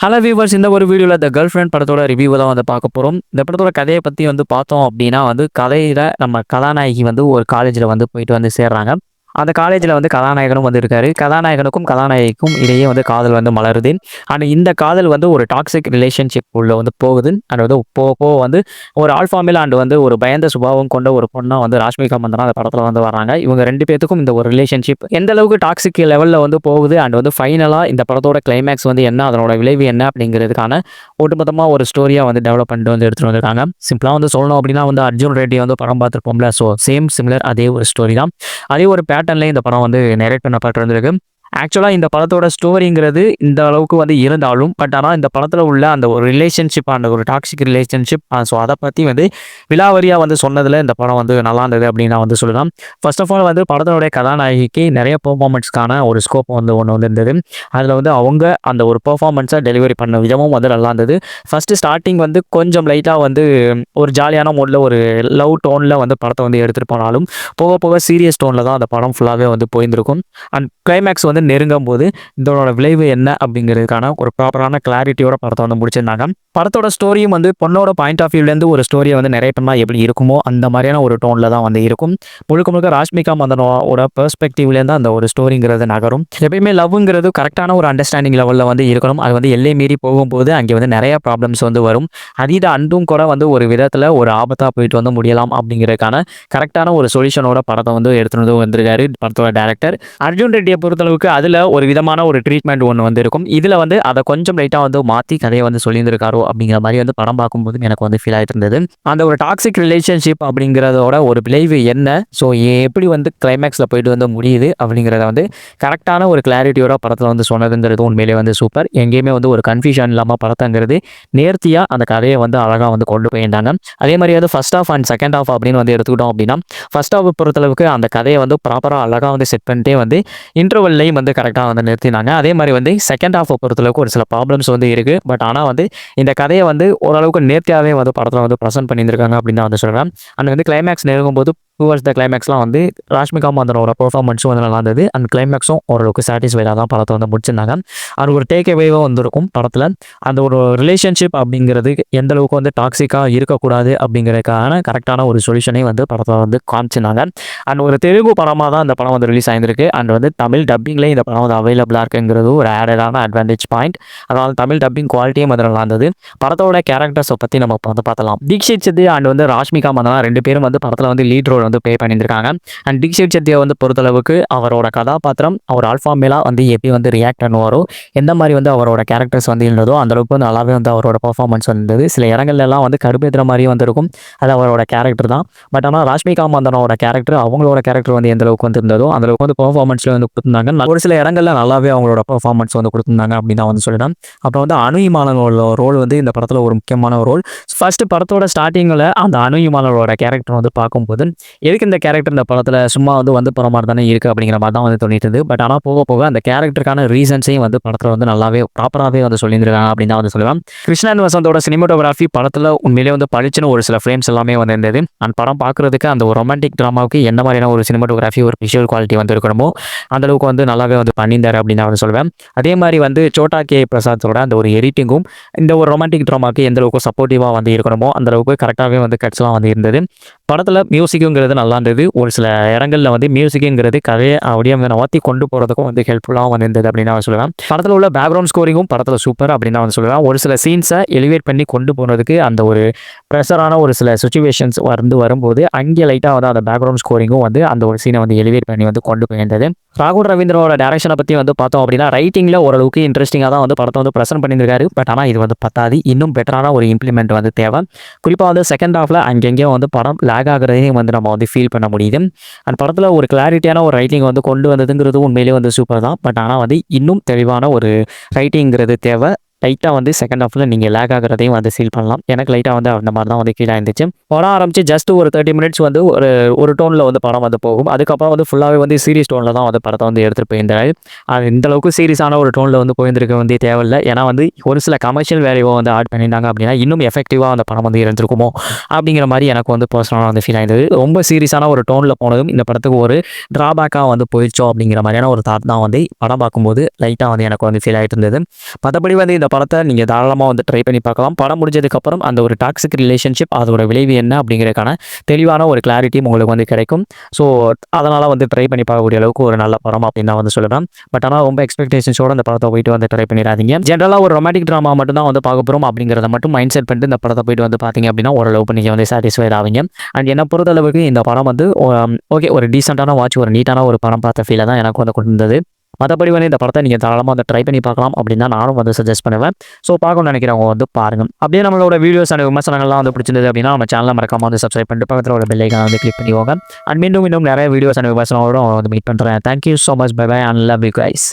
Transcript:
Hello viewers, இந்த ஒரு வீடியோவில் த கேர்ள் ஃப்ரெண்ட் படத்தோட ரிவ்யூ தான் வந்து பார்க்க போகிறோம். இந்த படத்தோட கதையை பற்றி வந்து பார்த்தோம் அப்படின்னா வந்து கதையில் நம்ம கதாநாயகி வந்து ஒரு காலேஜில் வந்து போயிட்டு வந்து சேர்றாங்க. அந்த காலேஜில் வந்து கதாநாயகனும் வந்து இருக்காரு. கதாநாயகனுக்கும் கதாநாயகிக்கும் இடையே வந்து காதல் வந்து மலருது. அண்ட் இந்த காதல் வந்து ஒரு டாக்ஸிக் ரிலேஷன்ஷிப் உள்ள வந்து போகுது. அண்ட் வந்து போக போக வந்து ஒரு ஆல்ஃபா மேல் அண்ட் வந்து ஒரு பயந்த சுபாவம் கொண்ட ஒரு பொண்ணா வந்து ராஷ்மிகா மந்தனா அந்த படத்தில் வந்து வராங்க. இவங்க 2 பேத்துக்கும் இந்த ஒரு ரிலேஷன்ஷிப் எந்த அளவுக்கு டாக்ஸிக் லெவலில் வந்து போகுது அண்ட் வந்து ஃபைனலாக இந்த படத்தோட கிளைமேக்ஸ் வந்து என்ன, அதனோட விளைவு என்ன அப்படிங்கிறதுக்கான ஒட்டுமொத்தமாக ஒரு ஸ்டோரியாக வந்து டெவலப் பண்ணிட்டு வந்து எடுத்துகிட்டு வந்திருக்காங்க. சிம்பிளாக வந்து சொல்லணும் அப்படின்னா வந்து அர்ஜுன் ரெட்டி வந்து படம் பார்த்துருப்போம்ல, ஸோ சேம் சிமிலர் அதே ஒரு ஸ்டோரி தான். அதே ஒரு பேட்டர்ன்ல இந்த படம் வந்து நரேட் பண்ணப்பட்டிருந்திருக்கு. ஆக்சுவலா இந்த படத்தோட ஸ்டோரிங்கிறது இந்த அளவுக்கு வந்து இருந்தாலும், பட் ஆனா இந்த படத்துல உள்ள அந்த ஒரு ரிலேஷன்ஷிப், அந்த ஒரு டாக்ஸிக் ரிலேஷன்ஷிப், ஸோ அத பத்தி வந்து விலாவரியா வந்து சொன்னதுல இந்த படம் வந்து நல்லா இருந்தது அப்படின்னு நான் வந்து சொல்லலாம். ஃபர்ஸ்ட் ஆஃப் ஆல் வந்து படத்தினுடைய கதாநாயகிக்கு நிறைய பெர்ஃபார்மன்ஸ்க்கான ஒரு ஸ்கோப் வந்து ஒண்ணு வந்து இருந்தது. அதுல வந்து அவங்க அந்த ஒரு பெர்ஃபார்மன்ஸ டெலிவரி பண்ண விதமும் வந்து நல்லா இருந்தது. ஃபர்ஸ்ட் ஸ்டார்ட்டிங் வந்து கொஞ்சம் லைட்டா வந்து ஒரு ஜாலியான மோட்ல ஒரு லவ் டோன்ல வந்து படத்த வந்து எடுத்துட்டு போனாலும், போக போக சீரியஸ் டோன்ல தான் அந்த படம் ஃபுல்லாவே வந்து போயிருந்திருக்கும். அண்ட் கிளைமேக்ஸ் வந்து நெருங்கும்போது இதோட விளைவு என்ன அப்படிங்கிறதுக்கான ஒரு ப்ராப்பரான கிளாரிட்டியோட படத்தை வந்து முடிச்சிருந்தாங்க. படத்தோட ஸ்டோரியும் வந்து பொண்ணோட பாயிண்ட் ஆஃப் வியூலேருந்து ஒரு ஸ்டோரியை வந்து நிறைய பண்ணா எப்படி இருக்குமோ அந்த மாதிரியான ஒரு டோனில் தான் வந்து இருக்கும். முழுக்க முழுக்க ராஷ்மிகா மந்தனோட பெர்ஸ்பெக்டிவ்லேருந்து அந்த ஒரு ஸ்டோரிங்கிறது நகரும். எப்பயுமே லவ்ங்கிறது கரெக்டான ஒரு அண்டர்ஸ்டாண்டிங் லெவலில் வந்து இருக்கணும். அது வந்து எல்லை மீறி போகும்போது அங்கே வந்து நிறைய ப்ராப்ளம்ஸ் வந்து வரும். அதீத அன்பும் கூட வந்து ஒரு விதத்தில் ஒரு ஆபத்தாக போயிட்டு வந்து முடியலாம் அப்படிங்கிறதுக்கான கரெக்டான ஒரு சொல்யூஷனோட படத்தை வந்து எடுத்துகிட்டு வந்திருக்காரு படத்தோட டேரக்டர் அர்ஜுன் ரெட்டியை பொறுத்தளவுக்கு. அதில் ஒரு விதமான ஒரு ட்ரீட்மெண்ட் ஒன்று வந்து இருக்கும். இதில் வந்து அதை கொஞ்சம் லைட்டாக வந்து மாற்றி கதையை வந்து சொல்லியிருந்திருக்காரோ அப்படிங்கிற மாதிரி வந்து படம் பார்க்கும்போது எனக்கு வந்து ஃபீல் ஆகிட்டு இருந்தது. அந்த ஒரு டாக்ஸிக் ரிலேஷன்ஷிப் அப்படிங்கிறதோட ஒரு விளைவு என்ன, ஸோ எப்படி வந்து கிளைமேக்ஸில் போயிட்டு வந்து முடியுது அப்படிங்கிறத வந்து கரெக்டான ஒரு கிளாரிட்டியோட படத்தில் வந்து சொன்னதுங்கிறது உண்மையிலே வந்து சூப்பர். எங்கேயுமே வந்து ஒரு கன்ஃபியூஷன் இல்லாமல் படத்தங்கிறது நேர்த்தியாக அந்த கதையை வந்து அழகாக வந்து கொண்டு போயிருந்தாங்க. அதே மாதிரி வந்து first half and second half அப்படின்னு வந்து எடுத்துக்கிட்டோம் அப்படின்னா, ஃபர்ஸ்ட் ஆஃப் பொறுத்தளவுக்கு அந்த கதையை வந்து ப்ராப்பராக அழகாக வந்து செட் பண்ணிட்டே வந்து இன்டர்வல்லையும் வந்து கரெக்டாக வந்து நிறுத்தினாங்க. அதே மாதிரி வந்து செகண்ட் ஹாஃபை பொறுத்தளவுக்கு ஒரு சில ப்ராப்ளம்ஸ் வந்து இருக்குது. பட் ஆனால் வந்து இந்த கதையை வந்து ஓரளவுக்கு நேர்த்தியாகவே வந்து படத்தில் வந்து ப்ரெசென்ட் பண்ணியிருக்காங்க அப்படின்னு தான் வந்து சொல்கிறேன். அண்ட் வந்து கிளைமேக்ஸ் நெருங்கும்போது டுவர்ட்ஸ் த கிளைமேக்ஸ்லாம் வந்து ராஷ்மிகா மந்தனோட பெர்ஃபார்மன்ஸும் வந்து நல்லா இருந்தது. அண்ட் கிளைமேக்ஸும் ஓரளவுக்கு சாட்டிஸ்ஃபைடாக தான் படத்தை வந்து முடிச்சிருந்தாங்க. அது ஒரு டேக் அவேவாக வந்திருக்கும் படத்தில். அந்த ஒரு ரிலேஷன்ஷிப் அப்படிங்கிறது எந்த அளவுக்கு வந்து டாக்ஸிக்காக இருக்கக்கூடாது அப்படிங்கிறதுக்கான கரெக்டான ஒரு சொல்யூஷனை வந்து படத்தில் வந்து காமிச்சிருந்தாங்க. அண்ட் ஒரு தெலுங்கு படமாக தான் இந்த படம் வந்து ரிலீஸ் ஆகிருக்கு. அண்ட் வந்து தமிழ் டப்பிங்லேயே இந்த படம் வந்து அவைலபிளாக இருக்குங்கிறது ஒரு ஆடடான அட்வான்டேஜ் பாயிண்ட். அதனால் தமிழ் டப்பிங் குவாலிட்டியும் வந்து நல்லா இருந்தது. படத்தோட கேரக்டர்ஸை பற்றி நம்ம வந்து பார்த்தலாம். தீக்ஷித் செட்டி அண்ட் வந்து ராஷ்மிகா மந்தனா 2 பேரும் வந்து படத்தில் வந்து லீட் ரோல் வந்து ப்ளே பண்ணியிருக்காங்க. அண்ட் தீக்ஷித் செட்டியை வந்து பொறுத்தளவுக்கு அவரோட கதாபாத்திரம் அவர் ஆல்ஃபா மேலா வந்து எப்படி வந்து ரியாக்ட் பண்ணுவாரோ, எந்த மாதிரி வந்து அவரோட கேரக்டர்ஸ் வந்து இருந்ததோ அந்த அளவுக்கு வந்து நல்லாவே வந்து அவரோட பர்ஃபார்மன்ஸ் இருந்தது. சில இடங்கள்லாம் வந்து கடுப்பேற்றுற மாதிரியும் வந்து இருக்கும். அது அவரோட கேரக்டர் தான். பட் ஆனால் ராஷ்மிகா மந்தனோட கேரக்டர் அவங்களோட கேரக்டர் வந்து எந்த அளவுக்கு வந்து இருந்ததோ அந்த அளவுக்கு வந்து பர்ஃபார்மன்ஸில் வந்து கொடுத்துருந்தாங்க. ஒரு சில இடங்கள்ல நல்லாவே அவங்களோட பர்ஃபார்மன்ஸ் வந்து கொடுத்துருந்தாங்க அப்படின்னு தான் வந்து சொல்லிட்டேன். அப்புறம் வந்து அனுயிமானோட ரோல் வந்து இந்த படத்தில் ஒரு முக்கியமான ரோல். ஃபர்ஸ்ட் படத்தோட ஸ்டார்டிங்கில் அந்த அனுயிமானோட கேரக்டர் வந்து பார்க்கும்போது எதுக்கு இந்த கேரக்டர் இந்த படத்தில் சும்மா வந்து போகிற மாதிரி தானே இருக்குது அப்படிங்கிற மாதிரி தான் வந்து தோணிட்டு. பட் ஆனால் போக போக அந்த கேரக்டருக்கான ரீசன்ஸையும் வந்து படத்தில் வந்து நல்லாவே ப்ராப்பராகவே வந்து சொல்லியிருக்காங்க அப்படின்னு தான் வந்து சொல்லுவேன். கிருஷ்ணன் வசந்தோட சினிமாட்டோகிராஃபி படத்தில் உண்மையிலே வந்து பளிச்சுன்னு ஒரு சில ஃப்ரேம்ஸ் எல்லாமே வந்து இருந்தது. அந்த படம் பார்க்குறதுக்கு அந்த ஒரு ரொமான்டிக் ட்ராமாவுக்கு என்ன மாதிரியான ஒரு சினிமாட்டோகிராஃபி ஒரு விஷுவல் குவாலிட்டி வந்து இருக்கணுமோ அந்த அளவுக்கு வந்து நல்லாவே வந்து பண்ணியிருந்தார் அப்படின்னு நான் வந்து சொல்லுவேன். அதே மாதிரி வந்து சோட்டா கே பிரசாத்தோட அந்த ஒரு எடிட்டிங்கும் இந்த ஒரு ரொமான்டிக் ட்ராமாவுக்கு எந்த அளவுக்கு சப்போர்ட்டிவாக வந்து இருக்கணுமோ அந்த அளவுக்கு கரெக்டாகவே வந்து கட்ஸ்லாம் வந்து இருந்தது. படத்தில் மியூசிக்குங்கிறது நல்லா இருந்தது. ஒரு சில இடங்களில் வந்து மியூசிக்குங்கிறது கதையை அப்படியே வந்து நவாத்தி கொண்டு போகிறதுக்கும் வந்து ஹெல்ப்ஃபுல்லாக வந்து இருந்தது அப்படின்னு நான் சொல்லுவேன். படத்தில் உள்ள பேக்ரவுண்ட் ஸ்கோரிங்கும் படத்தில் சூப்பர் அப்படின்னு நான் சொல்லுவேன். ஒரு சில சீன்ஸை எலிவேட் பண்ணி கொண்டு போகிறதுக்கு அந்த ஒரு ப்ரெஷரான ஒரு சில சுச்சுவேஷன்ஸ் வரும்போது அங்கே லைட்டாக வந்து அந்த பேக்ரவுண்ட் ஸ்கோரிங்கும் வந்து அந்த ஒரு சீனை வந்து எலிவேட் பண்ணி வந்து கொண்டு போயிருந்தது. ராகுல் ரவீந்திரனோட டைரக்ஷனை பற்றி வந்து பார்த்தோம் அப்படின்னா ரைட்டிங்கில் ஓரளவுக்கு இன்ட்ரெஸ்டிங்காக தான் வந்து படத்தை வந்து ப்ரெசென்ட் பண்ணியிருக்காரு. பட் ஆனால் இது வந்து பத்தாது, இன்னும் பெட்டரான ஒரு இம்ப்ளிமெண்ட் வந்து தேவை. குறிப்பாக வந்து செகண்ட் ஹாஃபில் அங்கெங்கேயும் வந்து படம் லேக் ஆகுறதையும் வந்து நம்ம வந்து ஃபீல் பண்ண முடியுது. அந்த படத்தில் ஒரு கிளாரிட்டியான ஒரு ரைட்டிங் வந்து கொண்டு வந்ததுங்கிறது உண்மையிலேயே வந்து சூப்பர் தான். பட் ஆனால் வந்து இன்னும் தெளிவான ஒரு ரைட்டிங்கிறது தேவை. லைட்டாக வந்து செகண்ட் ஹாஃபில் நீங்கள் லேக் ஆகிறதையும் வந்து ஃபீல் பண்ணலாம். எனக்கு லைட்டாக வந்து அந்த மாதிரி தான் வந்து ஃபீல் ஆயிருந்துச்சு. படம் ஆரம்பிச்சு ஜஸ்ட் ஒரு 30 மினிட்ஸ் வந்து ஒரு டோனில் வந்து படம் வந்து போகும். அதுக்கப்புறம் வந்து ஃபுல்லாகவே வந்து சீரியஸ் டோனில் தான் வந்து படத்தை வந்து எடுத்துகிட்டு போயிருந்தாரு. அது இந்த அளவுக்கு சீரியஸான ஒரு டோனில் வந்து போயிருந்திருக்க வந்து தேவையில்லை. ஏன்னா வந்து ஒரு சில கமர்ஷியல் வேல்யூவை வந்து ஆட் பண்ணியிருந்தாங்க அப்படின்னா இன்னும் எஃபெக்டிவாக அந்த படம் வந்து இருந்திருக்குமோ அப்படிங்கிற மாதிரி எனக்கு வந்து பர்சனலாக வந்து ஃபீல் ஆயிருந்தது. ரொம்ப சீரியஸான ஒரு டோனில் போனதும் இந்த படத்துக்கு ஒரு ட்ராபேக்காக வந்து போயிடுச்சோ அப்படிங்கிற மாதிரியான ஒரு தாட் தான் வந்து படம் பார்க்கும்போது லைட்டாக வந்து எனக்கு வந்து ஃபீல் ஆகிட்டு இருந்தது. மற்றபடி வந்து இந்த இந்த படத்தை நீங்கள் தாராளமாக வந்து ட்ரை பண்ணி பார்க்கலாம். படம் முடிஞ்சதுக்கப்புறம் அந்த ஒரு டாக்ஸிக் ரிலேஷன்ஷிப் அதோட விளைவு என்ன அப்படிங்கிறதுக்கான தெளிவான ஒரு கிளாரிட்டியும் உங்களுக்கு வந்து கிடைக்கும். ஸோ அதனால் வந்து ட்ரை பண்ணி பார்க்கக்கூடிய அளவுக்கு ஒரு நல்ல படம் அப்படின்னு நான் வந்து சொல்லுவேன். பட் ஆனால் ரொம்ப எக்ஸ்பெக்டேஷன்ஸோட அந்த படத்தை போயிட்டு வந்து ட்ரை பண்ணிடாதீங்க. ஜென்ரலாக ஒரு ரொமான்டிக் ட்ராமா மட்டும் தான் வந்து பார்க்க போகிறோம் அப்படிங்கிறத மட்டும் மைண்ட் செட் பண்ணிட்டு இந்த படத்தை போயிட்டு வந்து பார்த்தீங்க அப்படின்னா ஓரளவுக்கு நீங்கள் வந்து சாட்டிஸ்ஃபைட் ஆவீங்க. அண்ட் என்னை பொறுத்தளவுக்கு இந்த படம் வந்து ஓகே ஒரு டீசெண்டான வாட்ச், ஒரு நீட்டான ஒரு படம் பார்த்த ஃபீலை தான் எனக்கு வந்து கொண்டு வந்தது. மற்றபடி வந்து இந்த படத்தை நீங்கள் தாராளமாக வந்து ட்ரை பண்ணி பார்க்கலாம் அப்படின்னு தான் நானும் வந்து சஜஸ்ட் பண்ணுவேன். ஸோ பார்க்கணும்னு நினைக்கிறவங்க வந்து பாருங்கள். அப்படியே நம்மளோட வீடியோஸ் அண்ட் விமர்சனங்கள்லாம் வந்து பிடிச்சிருந்தது அப்படின்னா நம்ம சேனலை மறக்காம வந்து சப்ஸ்கிரைப் பண்ணிட்டு பக்கத்தில் ஒரு பெல் ஐக்கானை வந்து கிளிக் பண்ணிக்கோங்க. அண்ட் மீண்டும் நிறைய வீடியோஸ் அண்ட் விமர்சனங்களோட வந்து மீட் பண்ணுறேன். Thank you so much. Bye bye and love you guys.